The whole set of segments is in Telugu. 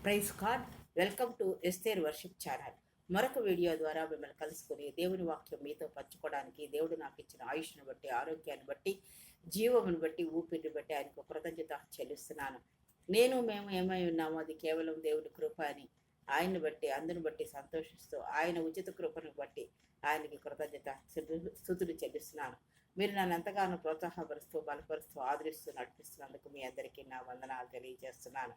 Praise God. Welcome to Esther worship channel. మరొక వీడియో ద్వారా మిమ్మల్ని కలుసుకుని దేవుని వాక్యం మీతో పంచుకోవడానికి దేవుడు నాకు ఇచ్చిన ఆయుష్ను బట్టి, ఆరోగ్యాన్ని బట్టి, జీవమును బట్టి, ఊపిరిని బట్టి ఆయనకు కృతజ్ఞత చెల్లిస్తున్నాను. మేము ఏమై ఉన్నామో అది కేవలం దేవుని కృప అని ఆయన్ని బట్టి, అందుని బట్టి సంతోషిస్తూ ఆయన ఉచిత కృపను బట్టి ఆయనకి కృతజ్ఞత స్తుతులు చెల్లిస్తున్నాను. మీరు నన్ను ఎంతగానో ప్రోత్సాహపరుస్తూ, బలపరుస్తూ, ఆదరిస్తూ నడిపిస్తున్నందుకు మీ అందరికీ నా వందనాలు తెలియజేస్తున్నాను.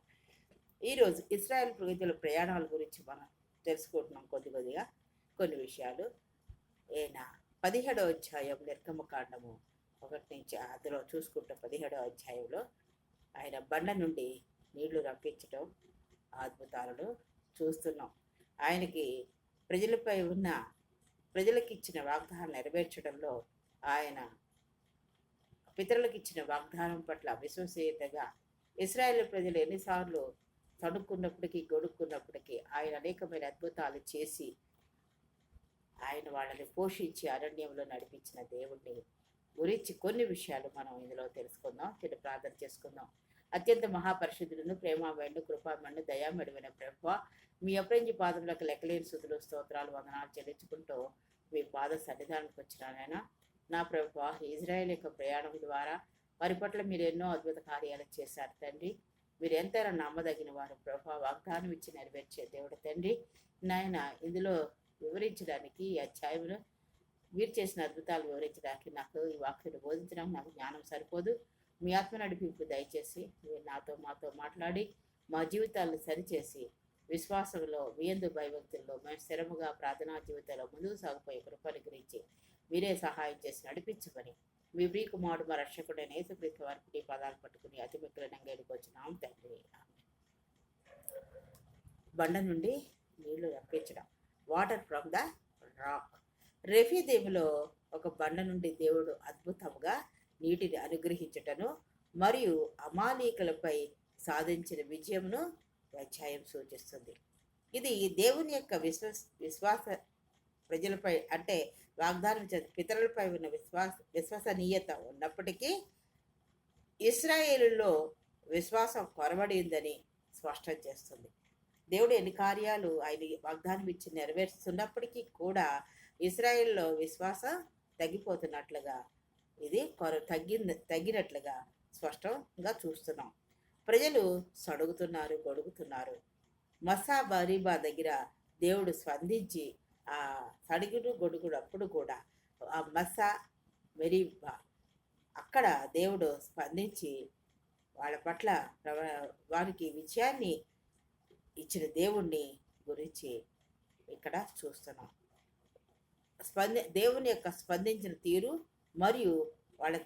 ఈరోజు ఇస్రాయేల్ ప్రజల ప్రయాణాల గురించి మనం తెలుసుకుంటున్నాం. కొద్దిగా కొన్ని విషయాలు. ఈయన 17వ అధ్యాయం నిర్గమకాండము 1 నుంచి అందులో చూసుకుంటే 17వ అధ్యాయంలో ఆయన బండ నుండి నీళ్లు రప్పించడం అద్భుతాలను చూస్తున్నాం. ఆయనకి ప్రజలకు ఇచ్చిన వాగ్దానం నెరవేర్చడంలో ఆయన పితరులకు ఇచ్చిన వాగ్దానం పట్ల విశ్వసనీయతగా ఇశ్రాయేలు ప్రజలు ఎన్నిసార్లు తడుక్కున్నప్పటికీ, గొడుక్కున్నప్పటికీ ఆయన అనేకమైన అద్భుతాలు చేసి ఆయన వాళ్ళని పోషించి అరణ్యంలో నడిపించిన దేవుడిని గురించి కొన్ని విషయాలు మనం ఇందులో తెలుసుకుందాం. చిన్న ప్రార్థన చేసుకుందాం. అత్యంత మహాపరిశుద్ధులను, ప్రేమమయుడు, కృపామయుడు, దయామయుడైన ప్రభువా, మీ అప్రంజి పాదములకు లెక్కలేని స్తుతులు, స్తోత్రాలు, వందనాలు చెల్లించుకుంటూ మీ పాద సన్నిధానానికి వచ్చినానైనా. నా ప్రభువా, ఇజ్రాయేల్ యొక్క ప్రయాణం ద్వారా వారి పట్ల మీరు ఎన్నో అద్భుత కార్యాలు చేశారు తండ్రి. మీరు ఎంతైనా నమ్మదగిన వారు ప్రభా, వాగ్దానం ఇచ్చి నెరవేర్చే దేవుడు తండ్రి. నాయన ఇందులో వివరించడానికి, ఈ అధ్యాయంలో మీరు చేసిన అద్భుతాలు వివరించడానికి నాకు ఈ వాక్యాన్ని బోధించడానికి నాకు జ్ఞానం సరిపోదు. మీ ఆత్మ నడిపింపు దయచేసి మీరు మాతో మాట్లాడి మా జీవితాలను సరిచేసి విశ్వాసంలో, వియందు భయభక్తుల్లో మేము స్థిరముగా ప్రార్థనా జీవితంలో ముందుకు సాగిపోయే కృపను గురించి మీరే సహాయం చేసి నడిపించమని మీ ప్రియకుమారుడు మా రక్షకుడైన యేసుక్రీస్తు వారికి పదాలు పట్టుకుని అతి మిక్కులనంగా వెళ్ళిపోతున్నాం తండ్రి. బండ నుండి నీళ్లు రప్పించడం, వాటర్ ఫ్రమ్ ద రాక్. రెఫీదీములో ఒక బండ నుండి దేవుడు అద్భుతంగా నీటిని అనుగ్రహించటను మరియు అమాలీకులపై సాధించిన విజయమును అధ్యాయం సూచిస్తుంది. ఇది దేవుని యొక్క విశ్వాస ప్రజలపై, అంటే వాగ్దానం పితరులపై ఉన్న విశ్వసనీయత ఉన్నప్పటికీ ఇశ్రాయేలులో విశ్వాసం కొరబడిందని స్పష్టం చేస్తుంది. దేవుడు ఎన్ని కార్యాలు ఆయన వాగ్దానం ఇచ్చి నెరవేరుస్తున్నప్పటికీ కూడా ఇశ్రాయేల్లో విశ్వాసం తగ్గిపోతున్నట్లుగా, ఇది తగ్గినట్లుగా స్పష్టంగా చూస్తున్నాం. ప్రజలు సడుగుతున్నారు, గొడుగుతున్నారు. మసా బరీబా దగ్గర దేవుడు స్పందించి ఆ సడుగుడు గొడుగుడు అప్పుడు కూడా ఆ మసా మెరీబా అక్కడ దేవుడు స్పందించి వాళ్ళ పట్ల వారికి విజయాన్ని ఇచ్చిన దేవుణ్ణి గురించి ఇక్కడ చూస్తున్నాం. దేవుని యొక్క స్పందించిన తీరు మరియు వాళ్ళ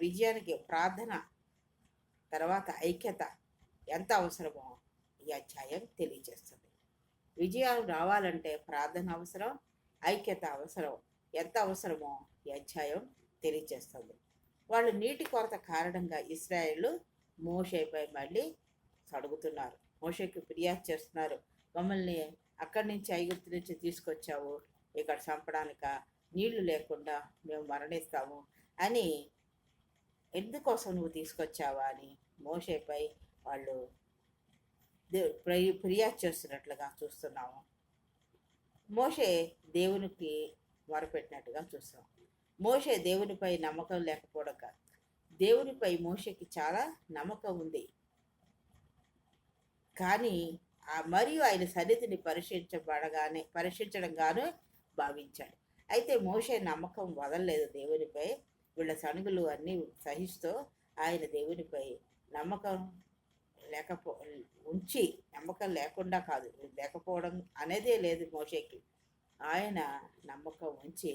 విజయానికి ప్రార్థన తర్వాత ఐక్యత ఎంత అవసరమో ఈ అధ్యాయం తెలియజేస్తుంది. విజయాలు రావాలంటే ప్రార్థన అవసరం, ఐక్యత అవసరం. ఎంత అవసరమో ఈ అధ్యాయం తెలియజేస్తుంది. వాళ్ళు నీటి కొరత కారణంగా ఇశ్రాయేలు మోషేపై మళ్ళీ సడుగుతున్నారు. మోషేకి ఫిర్యాదు చేస్తున్నారు. మమ్మల్ని అక్కడి నుంచి, ఐగుప్తు నుంచి తీసుకొచ్చావు, ఇక్కడ చంపడానిక, నీళ్లు లేకుండా మేము మరణిస్తాము అని, ఎందుకోసం నువ్వు తీసుకొచ్చావా అని మోషేపై వాళ్ళు ఫిర్యాదు చేస్తున్నట్లుగా చూస్తున్నాము. మోషే దేవునికి మొరపెట్టినట్టుగా చూస్తున్నాం. మోషే దేవునిపై నమ్మకం లేకపోవడం కాదు, దేవునిపై మోషేకి చాలా నమ్మకం ఉంది. కానీ మరియు ఆయన సన్నిధిని పరీక్షించడంగాను భావించాడు. అయితే మోషే నమ్మకం వదలలేదు దేవునిపై. వీళ్ళ సణుగులు అన్నీ సహిస్తూ ఆయన దేవునిపై నమ్మకం నమ్మకం లేకుండా కాదు, లేకపోవడం అనేదే లేదు మోషేకి. ఆయన నమ్మకం ఉంచి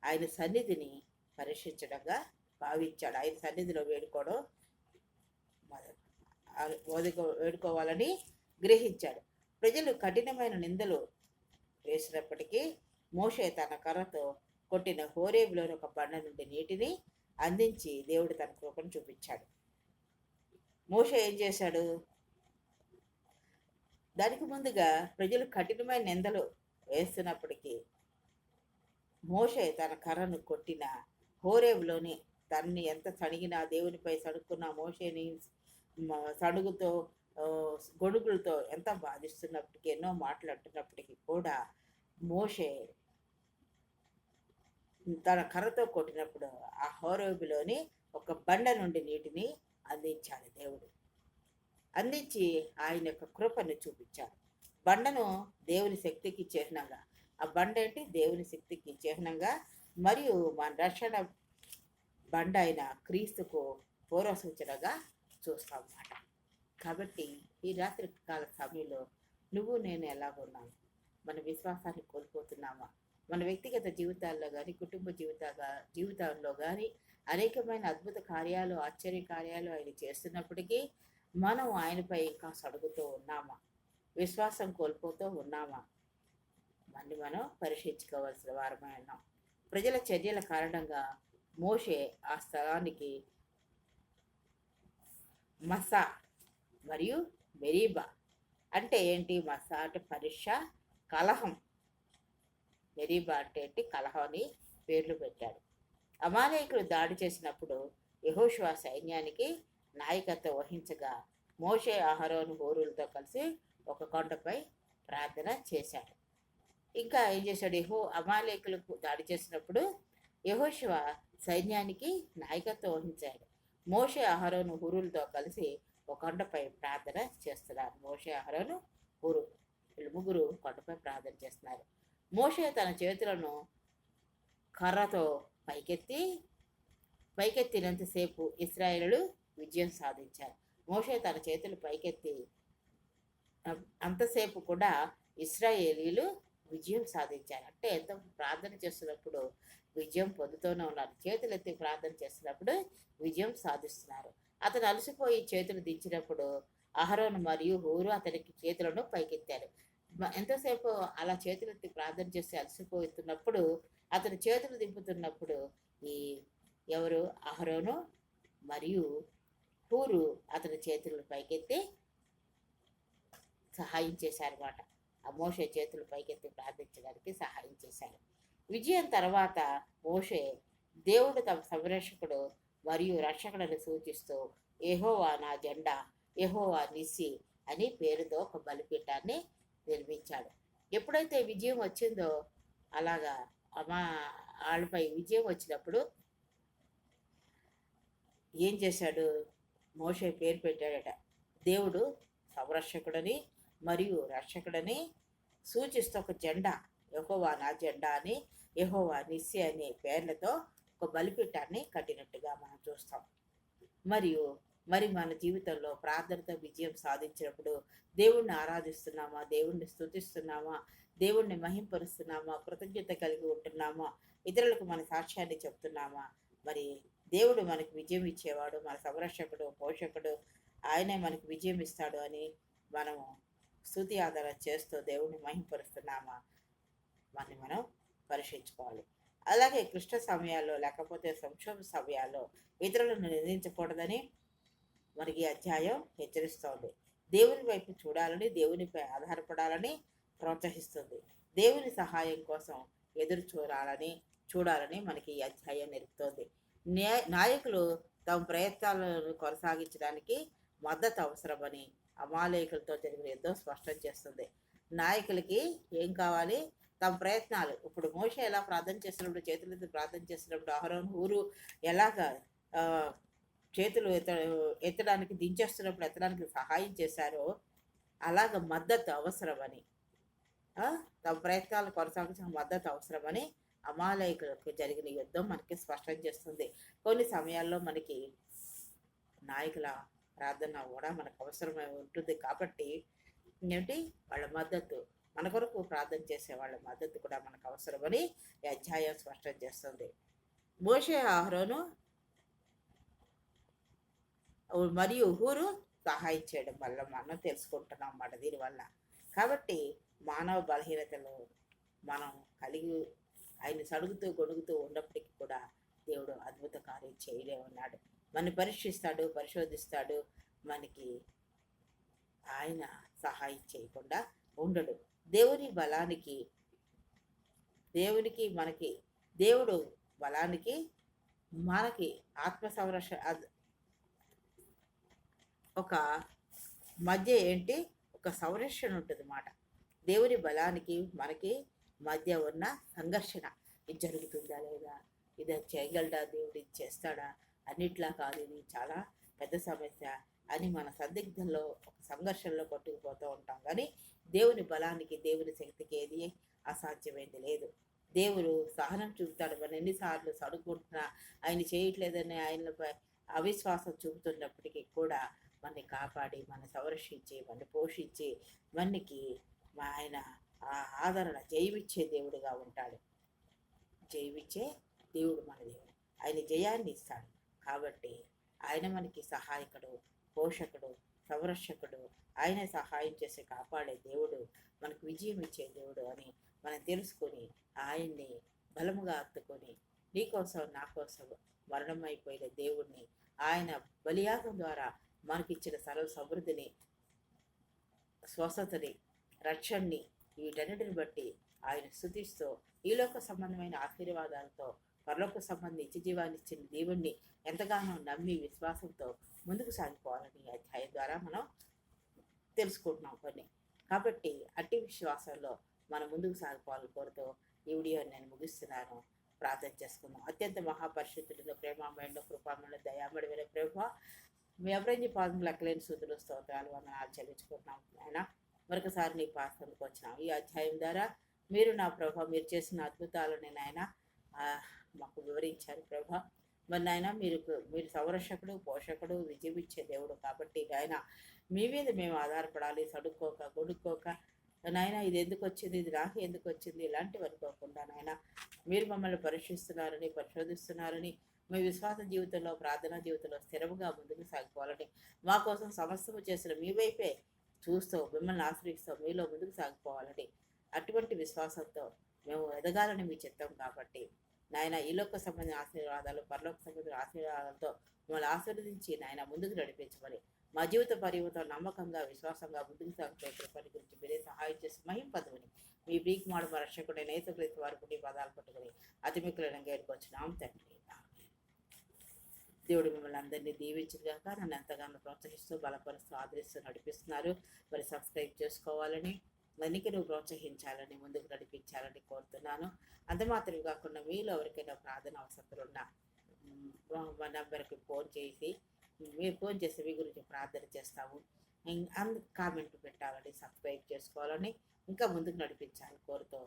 ఆయన సన్నిధిని పరీక్షించడంగా భావించాడు. ఆయన సన్నిధిలో వేడుకోవాలని గ్రహించాడు. ప్రజలు కఠినమైన నిందలు వేసినప్పటికీ మోషే తన కర్రతో కొట్టిన హోరేబులోని ఒక బండ నుండి నీటిని అందించి దేవుడు తన కృపను చూపించాడు. మోషే ఏం చేశాడు? దానికి ముందుగా ప్రజలు కఠినమైన నిందలు వేస్తున్నప్పటికీ మోషే తన కర్రను కొట్టిన హోరేబులోని తన్ని ఎంత సణిగినా, దేవునిపై సడుక్కున్న మోషేని సడుగుతో గొడుగులతో ఎంత బాధిస్తున్నప్పటికీ, ఎన్నో మాట్లాడుతున్నప్పటికీ కూడా మోషే తన కర్రతో కొట్టినప్పుడు ఆ హోరేబులోని ఒక బండ నుండి నీటిని అందించాడు దేవుడు. అందించి ఆయన యొక్క కృపను చూపించాడు. బండను దేవుని శక్తికి చిహ్నంగా, ఆ బండ ఏంటి దేవుని శక్తికి చిహ్నంగా, మరియు మన రక్షణ బండ అయిన క్రీస్తుకు పూర్వ సూచనగా చూస్తాం అన్నమాట. కాబట్టి ఈ రాత్రి కాల సమయంలో నువ్వు నేను ఎలాగున్నాను? మన విశ్వాసాన్ని కోల్పోతున్నామా? మన వ్యక్తిగత జీవితాల్లో కానీ, కుటుంబ జీవితాల్లో కానీ అనేకమైన అద్భుత కార్యాలు, ఆశ్చర్య కార్యాలు ఆయన చేస్తున్నప్పటికీ మనం ఆయనపై ఇంకా సడుగుతూ ఉన్నామా? విశ్వాసం కోల్పోతూ ఉన్నామా? మనం పరీక్షించుకోవాల్సిన వారమై ఉన్నాం. ప్రజల చర్యల కారణంగా మోషే ఆ స్థలానికి మసా మరియు మెరీబా అంటే ఏంటి? మసా అంటే పరీక్ష, కలహం. మెరీబా అంటే ఏంటి? కలహం అని పేర్లు పెట్టాడు. అమాలేకులు దాడి చేసినప్పుడు యెహోషువ సైన్యానికి నాయకత్వం వహించగా మోషే అహరోను హూరులతో కలిసి ఒక కొండపై ప్రార్థన చేశాడు. ఇంకా ఏం చేశాడు? అమాలేకులకు దాడి చేసినప్పుడు యెహోషువ సైన్యానికి నాయకత్వం వహించాడు. మోషే అహరోను హూరులతో కలిసి ఒక కొండపై ప్రార్థన చేస్తున్నారు. మోషే అహరోను హూరు వీళ్ళు ముగ్గురు కొండపై ప్రార్థన చేస్తున్నారు. మోషే తన చేతులను కర్రతో పైకెత్తినంతసేపు ఇశ్రాయేలులు విజయం సాధించారు. మోషే తన చేతులు పైకెత్తి అంతసేపు కూడా ఇశ్రాయేలీలు విజయం సాధించారు. అంటే ఎంత ప్రార్థన చేస్తున్నప్పుడు విజయం పొందుతూనే ఉన్నారు. చేతులు ఎత్తి ప్రార్థన చేస్తున్నప్పుడు విజయం సాధిస్తున్నారు. అతను అలసిపోయి చేతులు దించినప్పుడు అహరోను మరియు హూరు అతనికి చేతులను పైకెత్తారు. ఎంతసేపు అలా చేతులెత్తి ప్రార్థన చేసి అలసిపోతున్నప్పుడు అతను చేతులు దింపుతున్నప్పుడు ఎవరు? అహరోను మరియు హూరు అతని చేతులను పైకెత్తి సహాయం చేశారన్నమాట. ఆ మోషే చేతులు పైకెత్తి ప్రార్థించడానికి సహాయం చేశారు. విజయం తర్వాత మోషే దేవుడు తమ సంరక్షకుడు మరియు రక్షకులను సూచిస్తూ యెహోవా నా జెండా, యెహోవా నిస్సి అని పేరుతో ఒక బలిపీఠాన్ని నిర్మించాడు. ఎప్పుడైతే విజయం వచ్చిందో అలాగా వాళ్ళపై విజయం వచ్చినప్పుడు ఏం చేశాడు? మోషే పేరు పెట్టాడట. దేవుడు సంరక్షకుడని మరియు రక్షకుడని సూచిస్తూ ఒక జెండా, యెహోవా నా జెండా అని, యెహోవా నిస్సి అనే పేర్లతో ఒక బలిపీఠాన్ని కట్టినట్టుగా మనం చూస్తాం. మరి మన జీవితంలో ప్రార్థనతో విజయం సాధించినప్పుడు దేవుణ్ణి ఆరాధిస్తున్నామా? దేవుణ్ణి స్తుతిస్తున్నామా? దేవుణ్ణి మహింపరుస్తున్నామా? కృతజ్ఞత కలిగి ఉంటున్నామా? ఇతరులకు మన సాక్ష్యాన్ని చెప్తున్నామా? మరి దేవుడు మనకు విజయం ఇచ్చేవాడు, మన సంరక్షకుడు, పోషకుడు, ఆయనే మనకు విజయం ఇస్తాడు అని మనము స్తుతి ఆధార చేస్తూ దేవుణ్ణి మహింపరుస్తున్నామా? మనం పరీక్షించుకోవాలి. అలాగే క్లిష్ట సమయాల్లో లేకపోతే సంక్షోభ సమయాల్లో ఇతరులను నిందించకూడదని మనకి అధ్యాయం హెచ్చరిస్తోంది. దేవుని వైపు చూడాలని, దేవునిపై ఆధారపడాలని ప్రోత్సహిస్తుంది. దేవుని సహాయం కోసం ఎదురు చూడాలని మనకి ఈ అధ్యాయం నేర్పుతోంది. నాయకులు తమ ప్రయత్నాలను కొనసాగించడానికి మద్దతు అవసరమని అమాలేకులతో జరిగిన యుద్ధం స్పష్టం చేస్తుంది. నాయకులకి ఏం కావాలి? తమ ప్రయత్నాలు. ఇప్పుడు మోషే ఎలా ప్రార్థన చేస్తున్నప్పుడు, చేతులెత్తి ప్రార్థన చేస్తున్నప్పుడు అహరోను హూరు ఎలాగా చేతులు ఎత్తడానికి ఎత్తడానికి సహాయం చేశారో అలాగ మద్దతు అవసరమని, తమ ప్రయత్నాలు కొనసాగించిన మద్దతు అవసరమని అమాలేకులకు జరిగిన యుద్ధం మనకి స్పష్టం చేస్తుంది. కొన్ని సమయాల్లో మనకి నాయకుల ప్రార్థన కూడా మనకు అవసరమై ఉంటుంది. కాబట్టి వాళ్ళ మద్దతు, మన కొరకు ప్రార్థన చేసే వాళ్ళ మద్దతు కూడా మనకు అవసరమని ఈ అధ్యాయం స్పష్టం చేస్తుంది. మోషే అహరోను మరియు హూరు సహాయం చేయడం వల్ల మనం తెలుసుకుంటున్నాం అన్నమాట దీనివల్ల. కాబట్టి మానవ బలహీనతలు మనం కలిగి ఆయన సడుగుతూ గొడుగుతూ ఉన్నప్పటికీ కూడా దేవుడు అద్భుత కార్యం చేయలే ఉన్నాడు. మన పరీక్షిస్తాడు, పరిశోధిస్తాడు. మనకి ఆయన సహాయం చేయకుండా ఉండడు. దేవుడు బలానికి మనకి ఆత్మ సంరక్షణ ఒక మధ్య ఏంటి, ఒక సంరక్షణ ఉంటుంది అన్నమాట. దేవుని బలానికి మనకి మధ్య ఉన్న సంఘర్షణ, ఇది జరుగుతుందా లేదా, ఇది చేయగలడా దేవుడు, ఇది చేస్తాడా, అన్నిట్లా కాదు, ఇది చాలా పెద్ద సమస్య అని మన సందిగ్ధంలో ఒక సంఘర్షణలో కొట్టుకుపోతూ ఉంటాం. కానీ దేవుని బలానికి దేవుని శక్తికి ఏది అసాధ్యమైంది లేదు. దేవుడు సహనం చూపుతాడు. మనం ఎన్నిసార్లు సడుకుంటున్నా ఆయన చేయట్లేదని ఆయనపై అవిశ్వాసం చూపుతున్నప్పటికీ కూడా మనని కాపాడి మన సంరక్షించి మన పోషించి మనకి ఆయన ఆ ఆదరణ జయమిచ్చే దేవుడుగా ఉంటాడు. జయమిచ్చే దేవుడు మన దేవుడు, ఆయన జయాన్ని ఇస్తాడు. కాబట్టి ఆయన మనకి సహాయకుడు, పోషకుడు, సంరక్షకుడు, ఆయన సహాయం చేసి కాపాడే దేవుడు, మనకు విజయం ఇచ్చే దేవుడు అని మనం తెలుసుకొని ఆయన్ని బలముగా హత్తుకొని నీకోసం నా కోసం మరణమైపోయిన దేవుణ్ణి, ఆయన బలియాగం ద్వారా మనకిచ్చిన సర్వ సమృద్ధిని, స్వస్థతని, రక్షణని, వీటన్నిటిని బట్టి ఆయన స్తుతిస్తూ ఈలోక సంబంధమైన ఆశీర్వాదాలతో పరలోక సంబంధించి జీవాన్ని ఇచ్చిన దేవుణ్ణి ఎంతగానో నమ్మి విశ్వాసంతో ముందుకు సాగిపోవాలని అధ్యాయం ద్వారా మనం తెలుసుకుంటున్నాం కొన్ని. కాబట్టి అట్టి విశ్వాసంలో మనం ముందుకు సాగిపోవాలని కోరుతూ ఈ వీడియోని నేను ముగిస్తున్నాను. ప్రార్థన చేసుకుందాం. అత్యంత మహాపరిశుద్ధుడిలో, ప్రేమామయంలో, కృపామయంలో, దయామడిమైన ప్రభు, మీ అభివృద్ధి పాదం లెక్కలేని స్థుతులు, స్తోత్రాలు, వందనాలు చెల్లించుకుంటున్నాం. ఆయన మరొకసారి నీ పాత్రలకు వచ్చినాం. ఈ అధ్యాయం ద్వారా మీరు నా ప్రభ మీరు చేసిన అద్భుతాలని నాయన మాకు వివరించారు ప్రభ. మరి నాయన మీరు సంరక్షకుడు, పోషకుడు, విజయం ఇచ్చే దేవుడు. కాబట్టి నాయన మీ మీద మేము ఆధారపడాలి, సడుక్కోక గొడుక్కోక నాయన ఇది ఎందుకు వచ్చింది, ఇది నాకు ఎందుకు వచ్చింది, ఇలాంటివి అనుకోకుండా నాయన మీరు మమ్మల్ని పరీక్షిస్తున్నారని, పరిశోధిస్తున్నారని, మీ విశ్వాస జీవితంలో, ప్రార్థనా జీవితంలో స్థిరముగా ముందుకు సాగిపోవాలని, మా కోసం సమస్తము చేసిన మీ వైపే చూస్తూ మిమ్మల్ని ఆశ్రయిస్తూ మీలో ముందుకు సాగిపోవాలని, అటువంటి విశ్వాసంతో మేము ఎదగాలని మీ చిత్తం. కాబట్టి నాయన ఈలోక సంబంధించిన ఆశీర్వాదాలు, పరలోక సంబంధించిన ఆశీర్వాదాలతో మిమ్మల్ని ఆశీర్వదించి నాయన ముందుకు నడిపించమని, మా జీవిత పరివర్తన నమ్మకంగా విశ్వాసంగా ముందుకు సాగిపోయే పని గురించి మీరే సహాయం చేసి మహింపదమని మీ బ్రీక్ మాడు రక్షకుడైన యేసుక్రీస్తు వారి పుట్టి పదాలు పట్టుకుని అతి మిక్కులైన గేడుకొచ్చినాం తండ్రి. దేవుడు మిమ్మల్ని అందరినీ దీవించుగాక. నన్ను ఎంతగానో ప్రోత్సహిస్తూ బలపరుస్తూ ఆదరిస్తూ నడిపిస్తున్నారు. మరి సబ్స్క్రైబ్ చేసుకోవాలని, దానికి నువ్వు ప్రోత్సహించాలని, ముందుకు నడిపించాలని కోరుతున్నాను. అంత మాత్రమే కాకుండా మీలో ఎవరికైనా ప్రార్థన అవసరాలు ఉన్న మా నంబర్కి ఫోన్ చేసి, మీరు ఫోన్ చేసి మీ గురించి ప్రార్థన చేస్తాము. అందుకు కామెంట్ పెట్టాలని, సబ్స్క్రైబ్ చేసుకోవాలని, ఇంకా ముందుకు నడిపించాలని కోరుతూ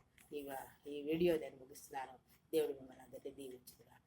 ఈ వీడియో నేను ముగిస్తున్నాను. దేవుడు మిమ్మల్ని అందరినీ దీవించుగా.